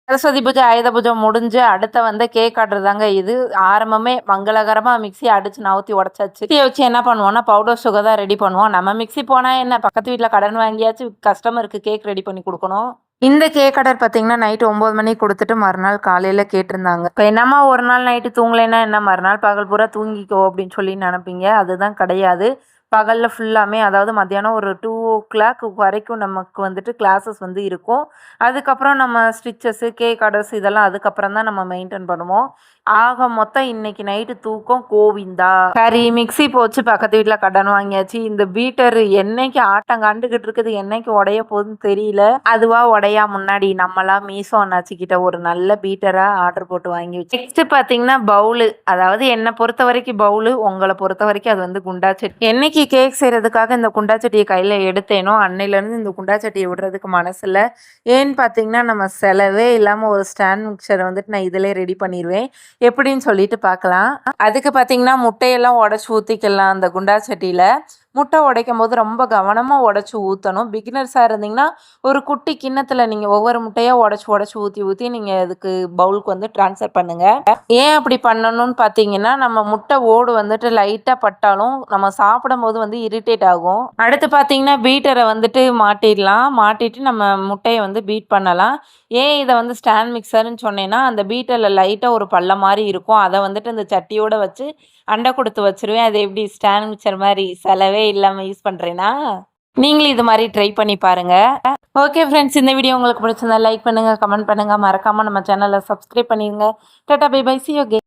சரஸ்வதி பூஜை, ஆயுத பூஜை முடிஞ்சு அடுத்த கேக் ஆட்டுறதாங்க இது. ஆரம்பமே மங்களகரமா மிக்ஸி அடிச்சு நவுத்தி உடைச்சாச்சு. மிக்ஸிய வச்சு என்ன பண்ணுவோம்னா, பவுடர் சுகர் தான் ரெடி பண்ணுவோம். நம்ம மிக்ஸி போனா என்ன, பக்கத்து வீட்ல கடன் வாங்கியாச்சு கஸ்டமருக்கு கேக் ரெடி பண்ணி குடுக்கணும். இந்த கேக் ஆர்டர் பார்த்தீங்கன்னா, நைட் 9 மணிக்கு குடுத்துட்டு மறுநாள் காலையில கேட்டிருந்தாங்க. இப்ப என்னம்மா ஒரு நாள் நைட்டு தூங்கலைன்னா என்ன, மறுநாள் பகல் பூரா தூங்கிக்கோ அப்படின்னு சொல்லி நெனைப்பீங்க. அதுதான் கிடையாது. பகல்ல ஃபுல்லாமே அதாவது மத்தியானம் ஒரு 2:00 வரைக்கும் நமக்கு கிளாஸஸ் இருக்கும். அதுக்கப்புறம் நம்ம ஸ்டிச்சஸு, கேக் ஆர்டர்ஸ் இதெல்லாம் அதுக்கப்புறம் தான் நம்ம மெயின்டெயின் பண்ணுவோம். ஆக மொத்தம் இன்னைக்கு நைட்டு தூக்கம் கோவிந்தா. சரி, மிக்ஸி போச்சு, பக்கத்து வீட்ல கடன் வாங்கியாச்சு. இந்த பீட்டர் என்னைக்கு ஆட்டம் கண்டுகிட்டு இருக்குது, என்னைக்கு உடைய போகுதுன்னு தெரியல. அதுவா உடையா முன்னாடி நம்மளா மீஷோ அண்ணாச்சிக்கிட்ட ஒரு நல்ல பீட்டரா ஆர்டர் போட்டு வாங்கி வச்சு. நெக்ஸ்ட் பார்த்தீங்கன்னா பவுலு. அதாவது என்னை பொறுத்த வரைக்கும் பவுலு, உங்களை பொறுத்த வரைக்கும் அது குண்டாச்சட்டி. என்னைக்கு கேக் செய்யறதுக்காக இந்த குண்டாச்சட்டியை கையில் எடுத்தேனோ அன்னையிலேருந்து இந்த குண்டாச்சட்டியை விடுறதுக்கு மனசில்ல. ஏன்னு பார்த்தீங்கன்னா, நம்ம செலவே இல்லாமல் ஒரு ஸ்டாண்ட் மிக்சரை நான் இதிலே ரெடி பண்ணிடுவேன். எப்படின்னு சொல்லிட்டு பார்க்கலாம். அதுக்கு பார்த்தீங்கன்னா, முட்டையெல்லாம் உடச்சி ஊற்றிக்கலாம். அந்த குண்டா சட்டியில் முட்டை உடைக்கும் போது ரொம்ப கவனமாக உடச்சி ஊற்றணும். பிகினர்ஸாக இருந்தீங்கன்னா ஒரு குட்டி கிண்ணத்தில் நீங்கள் ஒவ்வொரு முட்டையாக உடச்சி உடச்சி ஊற்றி ஊற்றி நீங்கள் அதுக்கு பவுலுக்கு ட்ரான்ஸ்ஃபர் பண்ணுங்கள். ஏன் அப்படி பண்ணணும்னு பார்த்தீங்கன்னா, நம்ம முட்டை ஓடு லைட்டாக பட்டாலும் நம்ம சாப்பிடும் போது இரிட்டேட் ஆகும். அடுத்து பார்த்தீங்கன்னா, பீட்டரை மாட்டிடலாம். மாட்டிட்டு நம்ம முட்டையை பீட் பண்ணலாம். ஏன் இதை ஸ்டாண்ட் மிக்சர்னு சொன்னேன்னா, அந்த பீட்டரில் லைட்டாக ஒரு பள்ளம் மாதிரி இருக்கும். அதை இந்த சட்டியோடு வச்சு அண்டை கொடுத்து வச்சிருவேன். அது எப்படி ஸ்டாண்ட் மிக்சர் மாதிரி செலவே இல்லாமல் யூஸ் பண்ணுறேன்னா, நீங்களும் இது மாதிரி ட்ரை பண்ணி பாருங்கள். ஓகே ஃப்ரெண்ட்ஸ், இந்த வீடியோ உங்களுக்கு பிடிச்சிருந்தா லைக் பண்ணுங்கள், கமெண்ட் பண்ணுங்கள், மறக்காமல் நம்ம சேனலை சப்ஸ்கிரைப் பண்ணிடுங்க. Ta ta bye bye, see you again.